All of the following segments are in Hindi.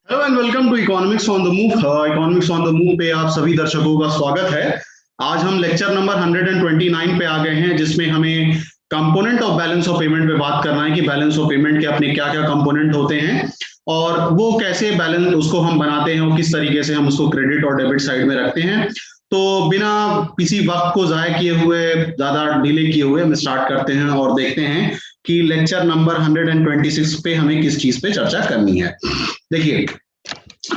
Hello and welcome to economics on the move. Economics on the move पे आप सभी दर्शकों का स्वागत है। आज हम लेक्चर नंबर 129 पे आ गए हैं, जिसमें हमें component of balance of payment पे बात करना है कि बैलेंस ऑफ पेमेंट के अपने क्या क्या कंपोनेंट होते हैं और वो कैसे बैलेंस उसको हम बनाते हैं और किस तरीके से हम उसको क्रेडिट और डेबिट साइड में रखते हैं। तो बिना किसी वक्त को जाया किए हुए, ज्यादा डिले किए हुए हम स्टार्ट करते हैं और देखते हैं कि लेक्चर नंबर 126 पे हमें किस चीज पे चर्चा करनी है। देखिए,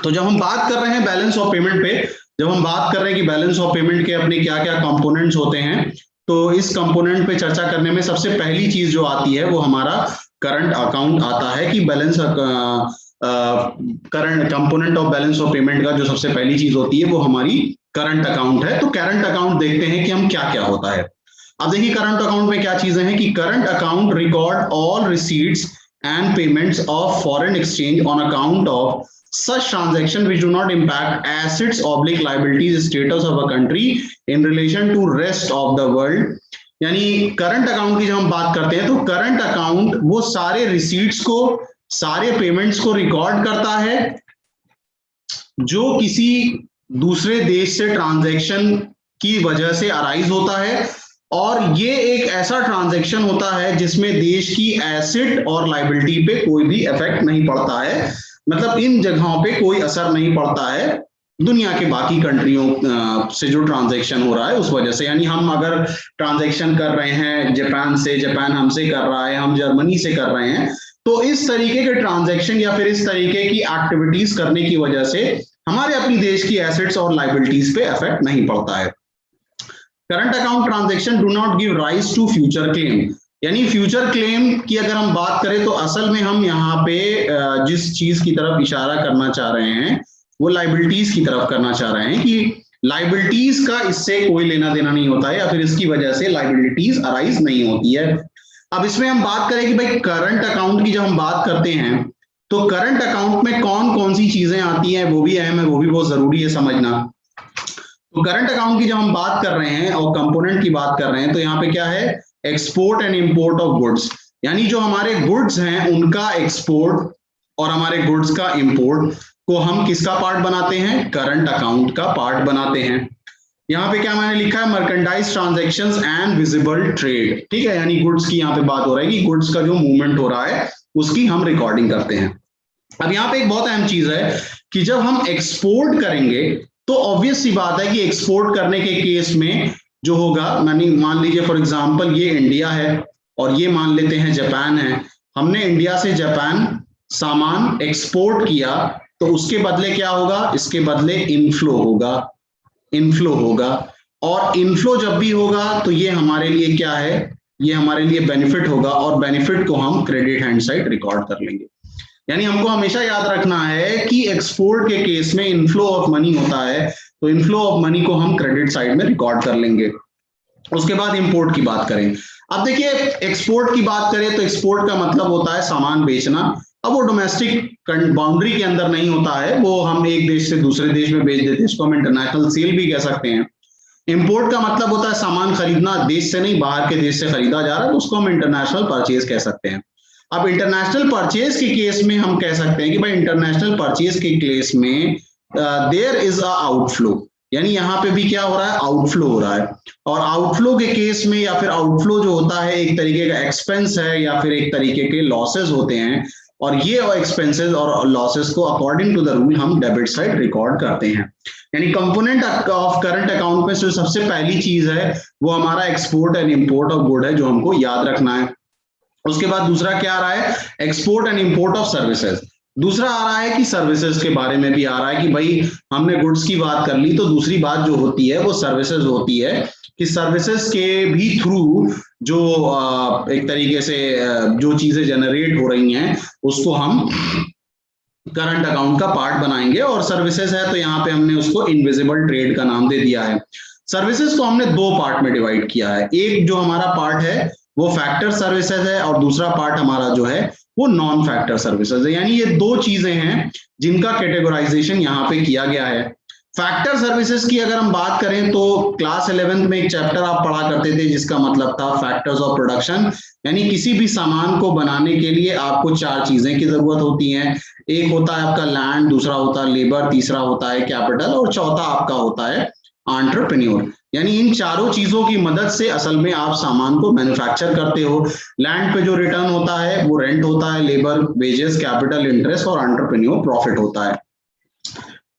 तो जब हम बात कर रहे हैं बैलेंस ऑफ पेमेंट पे, जब हम बात कर रहे हैं कि बैलेंस ऑफ पेमेंट के अपने क्या क्या कंपोनेंट्स होते हैं, तो इस कंपोनेंट पे चर्चा करने में सबसे पहली चीज जो आती है वो हमारा करंट अकाउंट आता है कि balance current component of balance of payment का जो सबसे पहली चीज होती है वो हमारी करंट अकाउंट है। तो करंट अकाउंट देखते हैं कि हम क्या क्या होता है। अब देखिए, करंट अकाउंट में क्या चीजें हैं कि current account record all receipts and payments of foreign exchange on account of such transaction which do not impact assets oblique liabilities status of a country in relation to rest of the world। यानी करंट अकाउंट की जब हम बात करते हैं तो करंट अकाउंट वो सारे रिसीट्स को, सारे पेमेंट्स को रिकॉर्ड करता है जो किसी दूसरे देश से ट्रांजैक्शन की वजह से अराइज होता है, और ये एक ऐसा ट्रांजैक्शन होता है जिसमें देश की एसेट और लायबिलिटी पे कोई भी इफेक्ट नहीं पड़ता है। मतलब इन जगहों पे कोई असर नहीं पड़ता है दुनिया के बाकी कंट्रियों से जो ट्रांजैक्शन हो रहा है उस वजह से। यानी हम अगर ट्रांजैक्शन कर रहे हैं जापान से, जापान हमसे कर रहा है, हम जर्मनी से कर रहे हैं, तो इस तरीके के ट्रांजैक्शन या फिर इस तरीके की एक्टिविटीज करने की वजह से हमारे अपनी देश की एसेट्स और लायबिलिटीज पे इफेक्ट नहीं पड़ता है। Current account transaction do not give rise to future claim. यानी फ्यूचर क्लेम की अगर हम बात करें तो असल में हम यहाँ पे जिस चीज की तरफ इशारा करना चाह रहे हैं वो लायबिलिटीज की तरफ करना चाह रहे हैं कि लायबिलिटीज का इससे कोई लेना देना नहीं होता है या फिर इसकी वजह से लायबिलिटीज अराइज नहीं होती है। अब इसमें हम बात करें कि भाई करंट अकाउंट की जब हम बात करते हैं तो करंट अकाउंट में कौन कौन सी चीजें आती हैं वो भी अहम है, वो भी बहुत जरूरी है समझना। तो करंट अकाउंट की जब हम बात कर रहे हैं और कंपोनेंट की बात कर रहे हैं तो यहाँ पे क्या है, export and import of goods. यानी जो हमारे गुड्स हैं उनका एक्सपोर्ट और हमारे गुड्स का इंपोर्ट को हम किसका पार्ट बनाते हैं, करंट अकाउंट का पार्ट बनाते हैं। यहाँ पे क्या मैंने लिखा है, merchandise transactions and visible trade. ठीक है, यानी गुड्स की यहाँ पे बात हो रहा है कि गुड्स का जो मूवमेंट हो रहा है उसकी हम रिकॉर्डिंग करते हैं। अब यहाँ पे एक बहुत अहम चीज है कि जब हम एक्सपोर्ट करेंगे तो ऑब्वियस सी बात है कि एक्सपोर्ट करने के केस में जो होगा, मान लीजिए फॉर एग्जांपल ये इंडिया है और ये मान लेते हैं जापान है, हमने इंडिया से जापान सामान एक्सपोर्ट किया तो उसके बदले क्या होगा, इसके बदले इनफ्लो होगा, इनफ्लो होगा। और इनफ्लो जब भी होगा तो ये हमारे लिए क्या है, ये हमारे लिए बेनिफिट होगा और बेनिफिट को हम क्रेडिट हैंड साइड रिकॉर्ड कर लेंगे। यानी हमको हमेशा याद रखना है कि एक्सपोर्ट के केस में इनफ्लो ऑफ मनी होता है तो इनफ्लो ऑफ मनी को हम क्रेडिट साइड में रिकॉर्ड कर लेंगे। उसके बाद इंपोर्ट की बात करें। अब देखिए, एक्सपोर्ट की बात करें तो एक्सपोर्ट का मतलब होता है सामान बेचना। अब वो डोमेस्टिक बाउंड्री के अंदर नहीं होता है, वो हम एक देश से दूसरे देश में बेच देते हैं, इसको हम इंटरनेशनल सेल भी कह सकते हैं। इंपोर्ट का मतलब होता है सामान खरीदना, देश से नहीं बाहर के देश से खरीदा जा रहा है तो उसको हम इंटरनेशनल परचेज कह सकते हैं। अब इंटरनेशनल परचेज के केस में हम कह सकते हैं कि भाई इंटरनेशनल परचेज के केस में देयर इज अ आउटफ्लो। यानी यहाँ पे भी क्या हो रहा है, आउटफ्लो हो रहा है। और आउटफ्लो के केस में या फिर आउटफ्लो जो होता है एक तरीके का एक्सपेंस है या फिर एक तरीके के लॉसेस होते हैं, और ये एक्सपेंसेस और लॉसेस को अकॉर्डिंग टू द रूल हम डेबिट साइड रिकॉर्ड करते हैं। यानी कंपोनेंट ऑफ करंट अकाउंट में जो सबसे पहली चीज है वो हमारा export and import of good है जो हमको याद रखना है। उसके बाद दूसरा क्या आ रहा है, export and import of services. दूसरा आ रहा है कि सर्विसेज के बारे में भी आ रहा है कि भाई हमने गुड्स की बात कर ली तो दूसरी बात जो होती है वो सर्विसेज होती है कि सर्विसेज के भी थ्रू जो एक तरीके से जो चीजें जनरेट हो रही हैं उसको हम करंट अकाउंट का पार्ट बनाएंगे। और सर्विसेज है तो यहाँ पे हमने उसको इनविजिबल ट्रेड का नाम दे दिया है। सर्विसेज को हमने दो पार्ट में डिवाइड किया है, एक जो हमारा पार्ट है वो फैक्टर सर्विसेज है और दूसरा पार्ट हमारा जो है वो नॉन फैक्टर सर्विसेज है। यानी ये दो चीजें हैं जिनका कैटेगराइजेशन यहाँ पे किया गया है। फैक्टर सर्विसेज की अगर हम बात करें तो क्लास 11th में एक चैप्टर आप पढ़ा करते थे जिसका मतलब था फैक्टर्स ऑफ प्रोडक्शन, यानी किसी भी सामान को बनाने के लिए आपको 4 चीजें की जरूरत होती है। एक होता है आपका लैंड, दूसरा होता है लेबर, तीसरा होता है कैपिटल और चौथा आपका होता है एंटरप्रेन्योर। यानी इन चारों चीजों की मदद से असल में आप सामान को मैन्युफैक्चर करते हो। लैंड पे जो रिटर्न होता है वो रेंट होता है, लेबर वेजेस, कैपिटल इंटरेस्ट और एंटरप्रेन्योर प्रॉफिट होता है।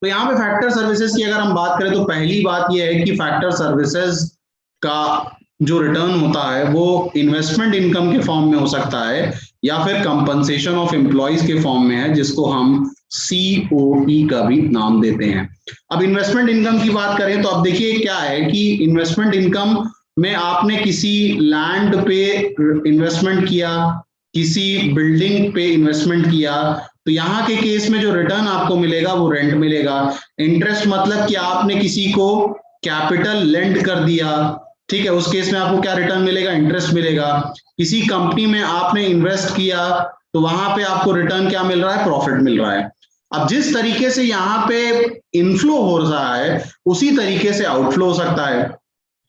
तो यहाँ पे फैक्टर सर्विसेज की अगर हम बात करें तो पहली बात यह है कि फैक्टर सर्विसेज का जो रिटर्न होता है वो इन्वेस्टमेंट इनकम के फॉर्म में हो सकता है या फिर कंपनसेशन ऑफ एम्प्लॉइज के फॉर्म में है, जिसको हम COE का भी नाम देते हैं। अब इन्वेस्टमेंट इनकम की बात करें तो अब देखिए क्या है कि इन्वेस्टमेंट इनकम में आपने किसी लैंड पे इन्वेस्टमेंट किया, किसी बिल्डिंग पे इन्वेस्टमेंट किया, तो यहाँ के केस में जो रिटर्न आपको मिलेगा वो रेंट मिलेगा। इंटरेस्ट मतलब कि आपने किसी को कैपिटल लेंड कर दिया, ठीक है, उस केस में आपको क्या रिटर्न मिलेगा, इंटरेस्ट मिलेगा। किसी कंपनी में आपने इन्वेस्ट किया तो वहां पे आपको रिटर्न क्या मिल रहा है, प्रॉफिट मिल रहा है। अब जिस तरीके से यहाँ पे इनफ्लो हो रहा है उसी तरीके से आउटफ्लो हो सकता है।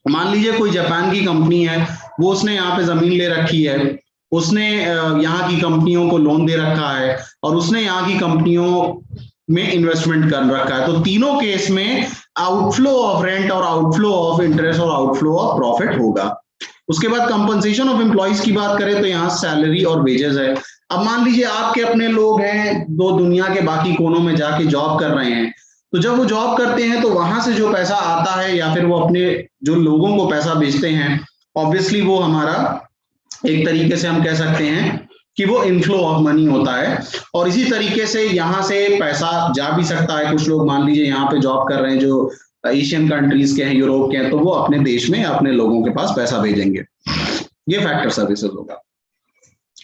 मान लीजिए कोई जापान की कंपनी है, वो उसने यहाँ पे जमीन ले रखी है, उसने यहाँ की कंपनियों को लोन दे रखा है और उसने यहाँ की कंपनियों में इन्वेस्टमेंट कर रखा है। तो तीनों केस में आउटफ्लो ऑफ रेंट और आउटफ्लो ऑफ इंटरेस्ट और आउटफ्लो ऑफ प्रॉफिट होगा। उसके बाद कंपनसेशन ऑफ एम्प्लॉइज की बात करें तो यहाँ सैलरी और वेजेस है। अब मान लीजिए आपके अपने लोग हैं, दो दुनिया के बाकी कोनों में जाके जॉब कर रहे हैं, तो जब वो जॉब करते हैं तो वहां से जो पैसा आता है या फिर वो अपने जो लोगों को पैसा भेजते हैं, ऑब्वियसली वो हमारा एक तरीके से हम कह सकते हैं कि वो इनफ्लो ऑफ मनी होता है। और इसी तरीके से यहाँ से पैसा जा भी सकता है। कुछ लोग मान लीजिए यहाँ पे जॉब कर रहे हैं जो एशियन कंट्रीज के हैं, यूरोप के हैं, तो वो अपने देश में अपने लोगों के पास पैसा भेजेंगे। ये फैक्टर सर्विसेज होगा।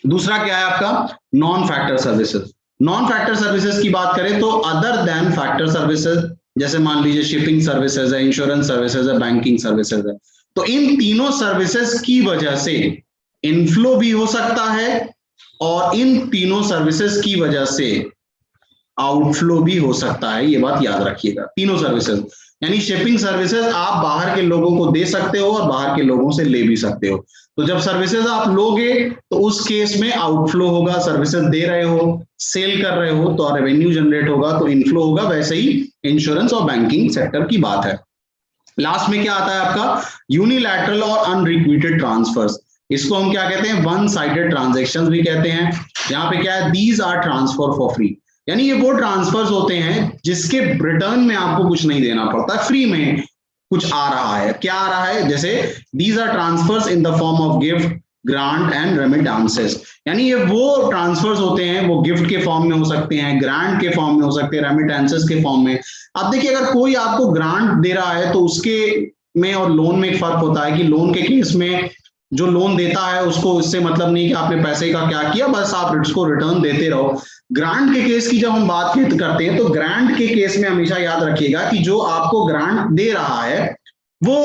दूसरा क्या है आपका, non factor services. Non factor services की बात करें तो अदर देन फैक्टर सर्विसेज, जैसे मान लीजिए शिपिंग सर्विसेज है, इंश्योरेंस सर्विसेज है, बैंकिंग सर्विसेज है। तो इन तीनों सर्विसेज की वजह से इनफ्लो भी हो सकता है और इन तीनों सर्विसेज की वजह से आउटफ्लो भी हो सकता है। ये बात याद रखिएगा। तीनों सर्विसेज यानी शिपिंग सर्विसेज आप बाहर के लोगों को दे सकते हो और बाहर के लोगों से ले भी सकते हो। तो जब सर्विसेज आप लोगे तो उस केस में आउटफ्लो होगा। सर्विसेज दे रहे हो, सेल कर रहे हो तो रेवेन्यू जनरेट होगा, तो इनफ्लो होगा। वैसे ही इंश्योरेंस और बैंकिंग सेक्टर की बात है। लास्ट में क्या आता है आपका, यूनिलैटरल और अनरिक्विटेड ट्रांसफर्स। इसको हम क्या कहते हैं, वन साइडेड ट्रांजैक्शंस भी कहते हैं। यहाँ पे क्या है, these are transfer for free, यानी ये वो ट्रांसफर्स होते हैं जिसके रिटर्न में आपको कुछ नहीं देना पड़ता, फ्री में कुछ आ रहा है। क्या आ रहा है, जैसे these are transfers in the form of gift, grant and remittances. यानी ये वो ट्रांसफर्स होते हैं, वो गिफ्ट के फॉर्म में हो सकते हैं, ग्रांट के फॉर्म में हो सकते हैं, रेमिटेंसेस के फॉर्म में। अब देखिए अगर कोई आपको ग्रांट दे रहा है तो उसके में और लोन में एक फर्क होता है कि लोन के केस में जो लोन देता है उसको इससे मतलब नहीं कि आपने पैसे का क्या किया, बस आप उसको रिटर्न देते रहो। ग्रांट के केस की जब हम बात करते हैं तो ग्रांट के केस में हमेशा याद रखिएगा कि जो आपको ग्रांट दे रहा है वो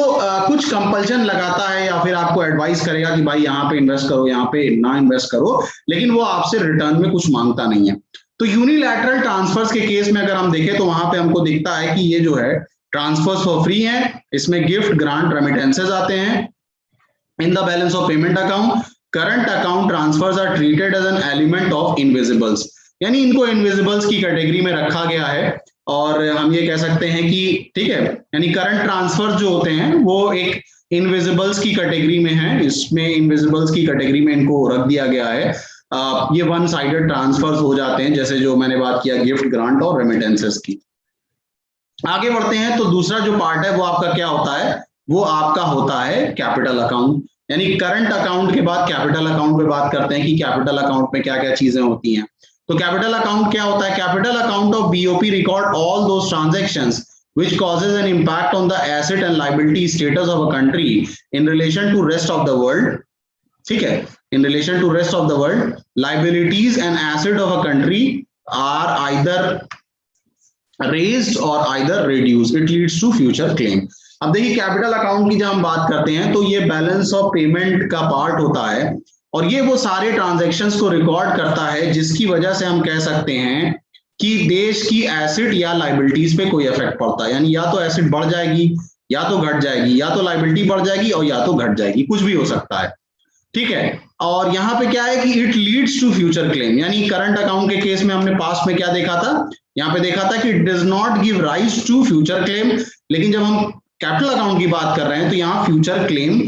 कुछ कंपल्शन लगाता है या फिर आपको एडवाइस करेगा कि भाई यहाँ पे इन्वेस्ट करो, यहाँ पे ना इन्वेस्ट करो, लेकिन वो आपसे रिटर्न में कुछ मांगता नहीं है। तो यूनिलैटरल ट्रांसफर्स के केस में अगर हम देखें तो वहां पे हमको दिखता है कि ये जो है ट्रांसफर्स फॉर फ्री है, इसमें गिफ्ट, ग्रांट, रेमिटेंसेस आते हैं। In the balance of payment account, current account transfers are treated as an element of invisibles, यानी इनको इनविजिबल्स की कैटेगरी में रखा गया है। और हम ये कह सकते हैं कि ठीक है, यानी करंट ट्रांसफर जो होते हैं वो एक इनविजिबल्स की कैटेगरी में है। इसमें इनविजिबल्स की कैटेगरी में इनको रख दिया गया है। ये वन साइडेड ट्रांसफर्स हो जाते हैं, जैसे जो मैंने बात किया गिफ्ट, ग्रांट और रेमिटेंसेस की। आगे बढ़ते हैं तो दूसरा जो पार्ट है वो आपका क्या होता है, वो आपका होता है कैपिटल अकाउंट। यानी करंट अकाउंट के बाद कैपिटल अकाउंट पे बात करते हैं कि कैपिटल अकाउंट में क्या क्या चीजें होती हैं। तो कैपिटल अकाउंट क्या होता है, capital account of BOP record all those transactions which causes an impact on the asset and liability status of a country in relation to rest of the world। ठीक है, in relation to rest of the world, liabilities and asset of a country are either raised or either reduced, it leads to future claim। अब देखिए कैपिटल अकाउंट की जब हम बात करते हैं तो ये बैलेंस ऑफ पेमेंट का पार्ट होता है और ये वो सारे ट्रांजैक्शंस को रिकॉर्ड करता है जिसकी वजह से हम कह सकते हैं कि देश की एसेट या लाइबिलिटीज पे कोई इफेक्ट पड़ता है, यानी या तो एसेट बढ़ जाएगी या तो घट जाएगी, या तो लाइबिलिटी बढ़ जाएगी और या तो घट जाएगी, कुछ भी हो सकता है, ठीक है। और यहाँ पे क्या है कि it leads to future claim, यानी करंट अकाउंट के केस में हमने पास्ट में क्या देखा था, यहाँ पे देखा था कि it does not give rise to future claim, लेकिन जब हम कैपिटल अकाउंट की बात कर रहे हैं तो यहाँ फ्यूचर क्लेम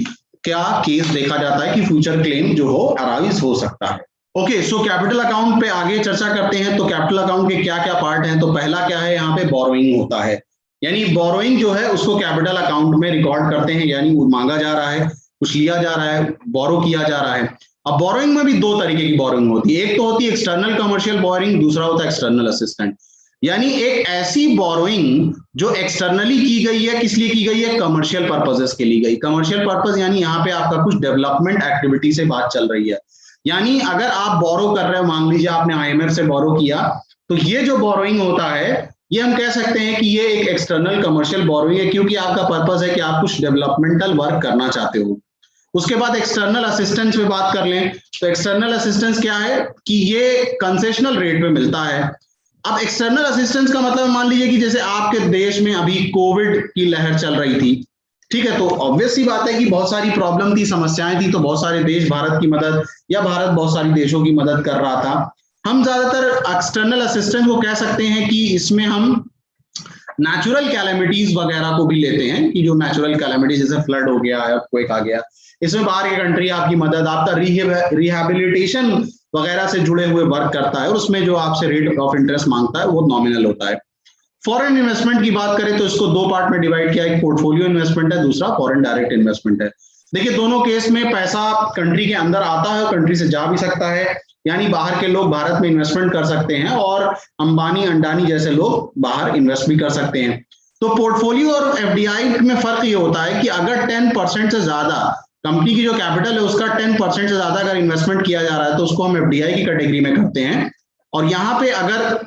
क्या केस देखा जाता है कि फ्यूचर क्लेम जो हो अराइज हो सकता है। ओके, सो कैपिटल अकाउंट पे आगे चर्चा करते हैं। तो कैपिटल अकाउंट के क्या क्या पार्ट हैं, तो पहला क्या है, यहाँ पे बोरोइंग होता है, यानी बोरोइंग जो है उसको कैपिटल अकाउंट में रिकॉर्ड करते हैं, यानी मांगा जा रहा है, कुछ लिया जा रहा है, बोरो किया जा रहा है। अब बोरोइंग में भी दो तरीके की बोरोइंग होती है, एक तो होती है एक्सटर्नल कमर्शियल बोरोइंग, दूसरा होता है एक्सटर्नल असिस्टेंट, यानी एक ऐसी बोरोइंग जो एक्सटर्नली की गई है, किस लिए की गई है, कमर्शियल पर्पसेस के लिए गई। कमर्शियल पर्पस यानी यहाँ पे आपका कुछ डेवलपमेंट एक्टिविटी से बात चल रही है, यानी अगर आप बोरो कर रहे हो, मान लीजिए आपने आईएमएफ से बोरो किया, तो ये जो बोरोइंग होता है ये हम कह सकते हैं कि ये एक एक्सटर्नल कमर्शियल बोरोइंग है, क्योंकि आपका पर्पस है कि आप कुछ डेवलपमेंटल वर्क करना चाहते हो। उसके बाद एक्सटर्नल असिस्टेंस पे बात कर लें, तो एक्सटर्नल असिस्टेंस क्या है कि ये कंसेशनल रेट पे मिलता है। अब एक्सटर्नल असिस्टेंस का मतलब मान लीजिए कि जैसे आपके देश में अभी कोविड की लहर चल रही थी, ठीक है, तो ऑब्वियस सी बात है कि बहुत सारी प्रॉब्लम थी, समस्याएं थी, तो बहुत सारे देश भारत की मदद या भारत बहुत सारी देशों की मदद कर रहा था। हम ज्यादातर एक्सटर्नल असिस्टेंस को कह सकते हैं कि इसमें हम नेचुरल कैलेमिटीज वगैरह को भी लेते हैं, कि जो नेचुरल कैलेमिटीज जैसे फ्लड हो गया, अर्थक्वेक आ गया, इसमें बाहर की कंट्री आपकी मदद, आपका रिहैबिलिटेशन वगैरह से जुड़े हुए वर्क करता है, और उसमें जो आपसे रेट ऑफ इंटरेस्ट मांगता है वो नॉमिनल होता है। फॉरेन इन्वेस्टमेंट की बात करें तो इसको दो पार्ट में डिवाइड किया, एक पोर्टफोलियो इन्वेस्टमेंट है, दूसरा फॉरेन डायरेक्ट इन्वेस्टमेंट है। देखिए दोनों केस में पैसा कंट्री के अंदर आता है और कंट्री से जा भी सकता है, यानी बाहर के लोग भारत में इन्वेस्टमेंट कर सकते हैं और अंबानी अंडानी जैसे लोग बाहर इन्वेस्ट भी कर सकते हैं। तो पोर्टफोलियो और एफडीआई में फर्क ये होता है कि अगर 10% से ज्यादा कंपनी की जो कैपिटल है उसका 10% से ज्यादा अगर इन्वेस्टमेंट किया जा रहा है तो उसको हम एफडीआई की कैटेगरी में करते हैं, और यहाँ पे अगर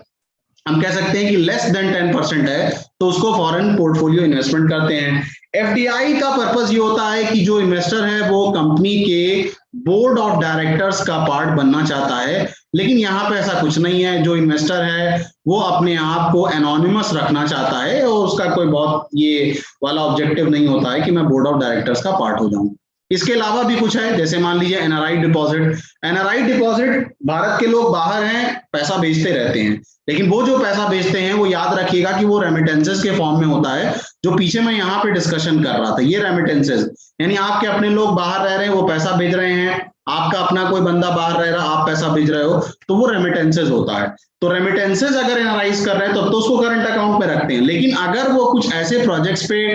हम कह सकते हैं कि लेस देन 10% है तो उसको फॉरेन पोर्टफोलियो इन्वेस्टमेंट करते हैं। एफडीआई का पर्पस ये होता है कि जो इन्वेस्टर है वो कंपनी के बोर्ड ऑफ डायरेक्टर्स का पार्ट बनना चाहता है, लेकिन यहाँ पे ऐसा कुछ नहीं है। जो इन्वेस्टर है वो अपने आप को एनोनिमस रखना चाहता है और उसका कोई बहुत ये वाला ऑब्जेक्टिव नहीं होता है कि मैं बोर्ड ऑफ डायरेक्टर्स का पार्ट हो जाऊं। इसके अलावा भी कुछ है, जैसे मान लीजिए NRI deposit. NRI deposit, Bharat के लोग बाहर हैं, पैसा भेजते रहते हैं, लेकिन वो जो पैसा भेजते हैं वो याद रखिएगा कि वो रेमिटेंसेस के फॉर्म में होता है, जो पीछे मैं यहाँ पे डिस्कशन कर रहा था। ये रेमिटेंसेस यानी आपके अपने लोग बाहर रह रहे हैं, वो पैसा भेज रहे हैं, आपका अपना कोई बंदा बाहर रह रहा, आप पैसा भेज रहे हो, तो वो रेमिटेंसेस होता है। तो रेमिटेंसेस अगर एनालाइज कर रहे हैं तो उसको करंट अकाउंट पे रखते हैं, लेकिन अगर वो कुछ ऐसे प्रोजेक्ट्स पे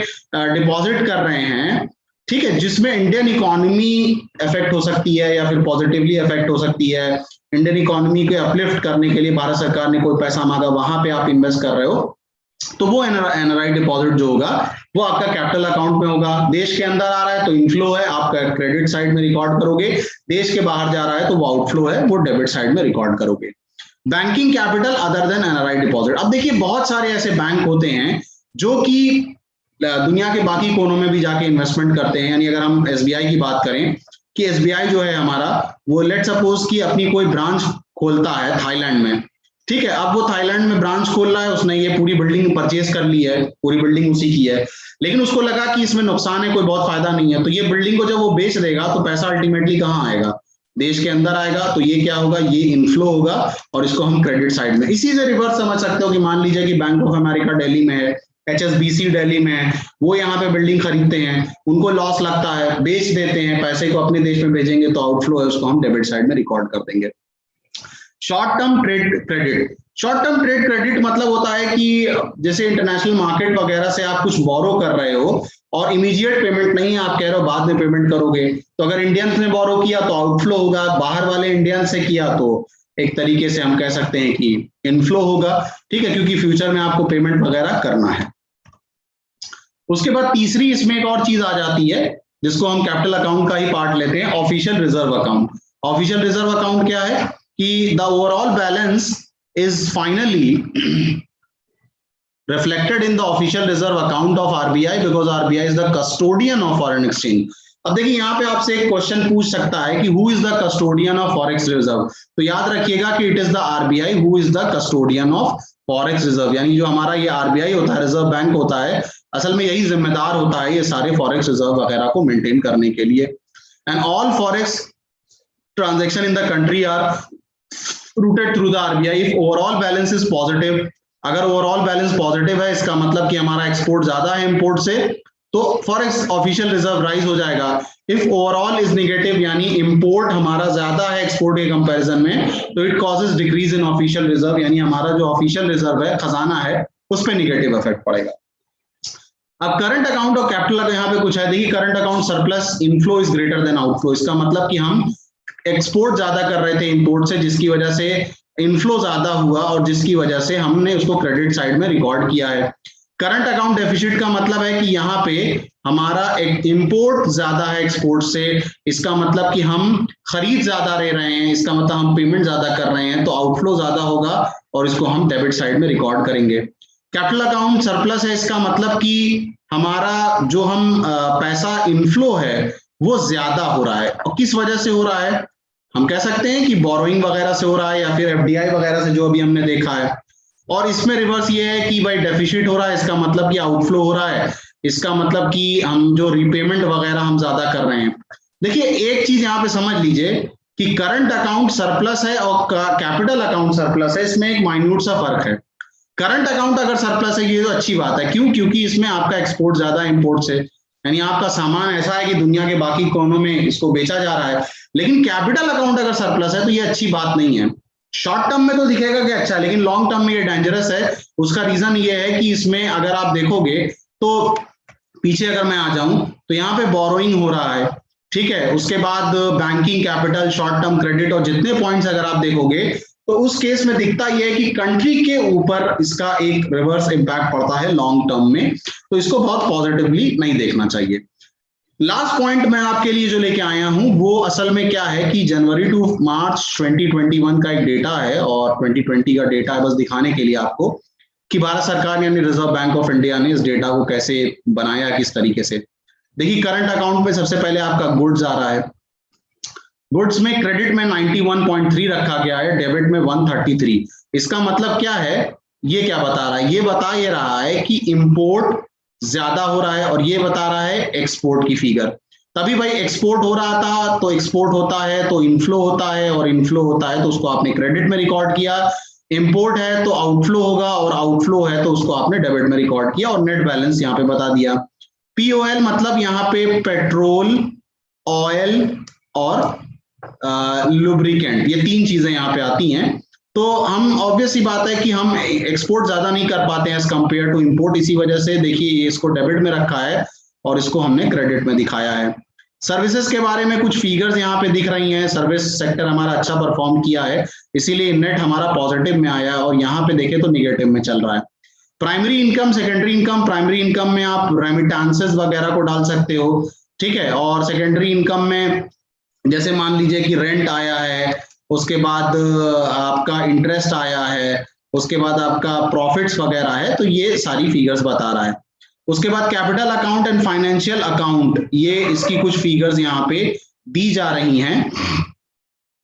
डिपॉजिट कर रहे हैं, ठीक है, जिसमें इंडियन इकोनॉमी इफेक्ट हो सकती है या फिर पॉजिटिवली इफेक्ट हो सकती है, इंडियन इकोनॉमी को अपलिफ्ट करने के लिए भारत सरकार ने कोई पैसा मांगा, वहां पे आप इन्वेस्ट कर रहे हो, तो वो एनआरआई डिपॉजिट जो होगा वो आपका कैपिटल अकाउंट में होगा। देश के अंदर आ रहा है तो इनफ्लो है, आप क्रेडिट साइड में रिकॉर्ड करोगे, देश के बाहर जा रहा है तो वो आउटफ्लो है, वो डेबिट साइड में रिकॉर्ड करोगे। Banking capital other than NRI deposit. अब देखिए बहुत सारे ऐसे बैंक होते हैं जो कि दुनिया के बाकी कोनों में भी जाके इन्वेस्टमेंट करते हैं, यानी अगर हम एसबीआई की बात करें कि एसबीआई जो है हमारा, वो लेट सपोज कि अपनी कोई ब्रांच खोलता है थाईलैंड में, ठीक है, अब वो थाईलैंड में ब्रांच खोल रहा है, उसने ये पूरी बिल्डिंग परचेज कर ली है, पूरी बिल्डिंग उसी की है, लेकिन उसको लगा कि इसमें नुकसान है, कोई बहुत फायदा नहीं है, तो ये बिल्डिंग को जब वो बेच देगा तो पैसा अल्टीमेटली कहाँ आएगा, देश के अंदर आएगा, तो ये क्या होगा, ये इनफ्लो होगा और इसको हम क्रेडिट साइड में। इसी से रिवर्स समझ सकते हो कि मान लीजिए कि बैंक ऑफ अमेरिका दिल्ली में है, HSBC दिल्ली में है, वो यहाँ पे बिल्डिंग खरीदते हैं, उनको लॉस लगता है, बेच देते हैं, पैसे को अपने देश में भेजेंगे तो आउटफ्लो है, उसको हम डेबिट साइड में रिकॉर्ड कर देंगे। Short term trade credit. Short term trade credit मतलब होता है कि जैसे इंटरनेशनल मार्केट वगैरह से आप कुछ बोरो कर रहे हो और इमीडिएट पेमेंट नहीं, आप कह रहे हो बाद में पेमेंट करोगे, तो अगर इंडियंस ने बोरो किया तो आउटफ्लो होगा, बाहर वाले इंडियन से किया तो एक तरीके से हम कह सकते हैं कि इनफ्लो होगा, ठीक है, क्योंकि फ्यूचर में आपको पेमेंट वगैरह करना है। उसके बाद तीसरी इसमें एक और चीज आ जाती है जिसको हम कैपिटल अकाउंट का ही पार्ट लेते हैं, official reserve account. Official reserve account क्या है कि the overall balance is finally reflected in the official reserve account of RBI because RBI is the custodian of foreign exchange. अब देखिए यहाँ पे आपसे एक क्वेश्चन पूछ सकता है कि who is the custodian of forex reserve. तो याद रखिएगा कि it is the RBI who is the custodian of forex reserve, यानी जो हमारा ये आरबीआई होता है, रिजर्व बैंक होता है, असल में यही जिम्मेदार होता है ये सारे फॉरेक्स रिजर्व वगैरह को मेंटेन करने के लिए। And all forex transaction in the country are routed through the RBI. If overall balance is positive, अगर ओवरऑल बैलेंस पॉजिटिव है इसका मतलब कि हमारा एक्सपोर्ट ज्यादा है इंपोर्ट से, तो फॉरेक्स ऑफिशियल रिजर्व राइज हो जाएगा। इफ ओवरऑल इज नेगेटिव, यानी इंपोर्ट हमारा ज्यादा है एक्सपोर्ट के कंपैरिजन में, तो it causes decrease in official reserve, यानी हमारा जो ऑफिशियल रिजर्व है, खजाना है, उस पर निगेटिव इफेक्ट पड़ेगा। अब करंट अकाउंट और कैपिटल यहाँ पे कुछ है, देखिए current account surplus inflow is greater than outflow. इसका मतलब कि हम एक्सपोर्ट ज्यादा कर रहे थे इंपोर्ट से, जिसकी वजह से इनफ्लो ज्यादा हुआ और जिसकी वजह से हमने उसको क्रेडिट साइड में रिकॉर्ड किया है। करंट अकाउंट डेफिसिट का मतलब है कि यहाँ पे हमारा एक इंपोर्ट ज्यादा है एक्सपोर्ट से, इसका मतलब कि हम खरीद ज्यादा ले रहे हैं, इसका मतलब हम पेमेंट ज्यादा कर रहे हैं, तो आउटफ्लो ज्यादा होगा और इसको हम डेबिट साइड में रिकॉर्ड करेंगे। कैपिटल अकाउंट सरप्लस है, इसका मतलब कि हमारा जो हम पैसा इनफ्लो है वो ज्यादा हो रहा है, और किस वजह से हो रहा है, हम कह सकते हैं कि बोरोइंग वगैरह से हो रहा है या फिर एफडीआई वगैरह से, जो अभी हमने देखा है। और इसमें रिवर्स ये है कि भाई डेफिसिट हो रहा है, इसका मतलब कि आउटफ्लो हो रहा है, इसका मतलब कि हम जो रीपेमेंट वगैरह हम ज्यादा कर रहे हैं। देखिए एक चीज यहाँ पे समझ लीजिए कि करंट अकाउंट सरप्लस है और कैपिटल अकाउंट सरप्लस है, इसमें एक माइन्यूट सा फर्क है। करंट अकाउंट अगर सरप्लस है ये तो अच्छी बात है, क्यों, क्योंकि इसमें आपका एक्सपोर्ट ज्यादा इंपोर्ट से, यानी आपका सामान ऐसा है कि दुनिया के बाकी कोनों में इसको बेचा जा रहा है। लेकिन कैपिटल अकाउंट अगर सरप्लस है तो ये अच्छी बात नहीं है। शॉर्ट टर्म में तो दिखेगा कि अच्छा, लेकिन लॉन्ग टर्म में ये डेंजरस है। उसका रीजन ये है कि इसमें अगर आप देखोगे तो पीछे अगर मैं आ जाऊं तो यहाँ पे बोरोइंग हो रहा है, ठीक है, उसके बाद banking capital, short term credit, और जितने पॉइंट्स अगर आप देखोगे तो उस केस में दिखता यह है कि कंट्री के ऊपर इसका एक रिवर्स इंपैक्ट पड़ता है लॉन्ग टर्म में, तो इसको बहुत पॉजिटिवली नहीं देखना चाहिए। लास्ट पॉइंट मैं आपके लिए जो लेके आया हूं वो असल में क्या है कि जनवरी टू मार्च 2021 का एक डेटा है, और 2020 का डेटा है बस दिखाने के लिए आपको कि भारत सरकार यानी रिजर्व बैंक ऑफ इंडिया ने इस डेटा को कैसे बनाया, किस तरीके से। देखिए करंट अकाउंट में सबसे पहले आपका गुड्स आ रहा है, गुड्स में क्रेडिट में 91.3 रखा गया है, डेबिट में 133। इसका मतलब क्या है, ये क्या बता रहा है, ये बता ये रहा है कि इंपोर्ट ज्यादा हो रहा है, और ये बता रहा है एक्सपोर्ट की फिगर। तभी भाई एक्सपोर्ट हो रहा था तो एक्सपोर्ट होता है तो इनफ्लो होता है, और इनफ्लो होता है तो उसको आपने क्रेडिट में रिकॉर्ड किया, इंपोर्ट है तो आउटफ्लो होगा, और आउटफ्लो है तो उसको आपने डेबिट में रिकॉर्ड किया, और नेट बैलेंस यहाँ पे बता दिया। पीओएल मतलब यहाँ पे पेट्रोल, ऑयल और लुब्रिकेंट, ये तीन चीजें यहाँ पे आती हैं। तो हम ऑब्वियस ही बात है कि हम एक्सपोर्ट ज्यादा नहीं कर पाते हैं एज कंपेयर टू इंपोर्ट, इसी वजह से देखिए इसको डेबिट में रखा है और इसको हमने क्रेडिट में दिखाया है। सर्विसेज के बारे में कुछ फिगर्स यहाँ पे दिख रही हैं, सर्विस सेक्टर हमारा अच्छा परफॉर्म किया है, इसीलिए नेट हमारा पॉजिटिव में आया, और यहाँ पे देखें तो निगेटिव में चल रहा है। Primary income, secondary income, primary income में आप रेमिटेंसेस वगैरह को डाल सकते हो, ठीक है, और सेकेंडरी इनकम में जैसे मान लीजिए कि रेंट आया है, उसके बाद आपका इंटरेस्ट आया है, उसके बाद आपका प्रॉफिट्स वगैरह है, तो ये सारी फिगर्स बता रहा है। उसके बाद capital account and financial account, ये इसकी कुछ फिगर्स यहाँ पे दी जा रही हैं।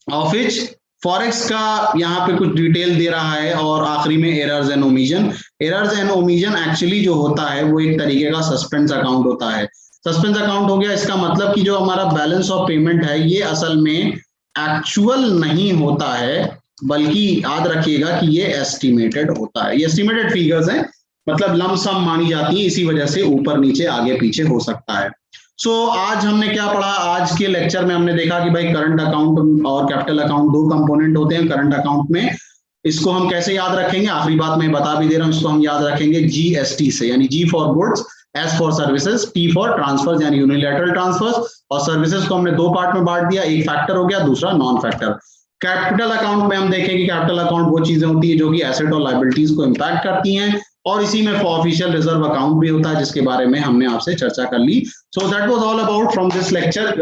ऑफिस फॉरेक्स का यहाँ पे कुछ डिटेल दे रहा है, और आखिरी में errors and omission. Errors and omission actually जो होता है वो एक तरीके का सस्पेंस अकाउंट होता है। सस्पेंस अकाउंट हो गया, इसका मतलब कि जो हमारा बैलेंस ऑफ पेमेंट है ये असल में एक्चुअल नहीं होता है, बल्कि याद रखिएगा कि ये एस्टिमेटेड होता है। ये एस्टिमेटेड फिगर्स हैं, मतलब लमसम मानी जाती है, इसी वजह से ऊपर नीचे आगे पीछे हो सकता है। सो आज हमने क्या पढ़ा, आज के लेक्चर में हमने देखा कि भाई करंट अकाउंट और कैपिटल अकाउंट दो कंपोनेंट होते हैं करंट अकाउंट में। इसको हम कैसे याद रखेंगे, आखिरी बात मैं बता भी दे रहा हूं, इसको हम याद रखेंगे जीएसटी से, यानी G for goods, S for services, T for transfers यानी यूनिलैटरल ट्रांसफर्स, और सर्विसेज को हमने दो पार्ट में बांट दिया, एक फैक्टर हो गया, दूसरा नॉन फैक्टर। कैपिटल अकाउंट में हम देखेंगे कैपिटल अकाउंट वो चीजें होती है जो कि एसेट और लायबिलिटीज को इंपैक्ट करती हैं, और इसी में ऑफिशियल रिजर्व अकाउंट भी होता है, जिसके बारे में हमने आपसे चर्चा कर ली। So that was all about from this lecture,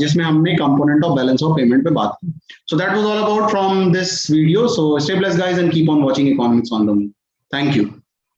जिसमें हमने component of balance of payment पे बात की। So that was all about from this video. So stay blessed guys and keep on watching economics on the move. Thank you.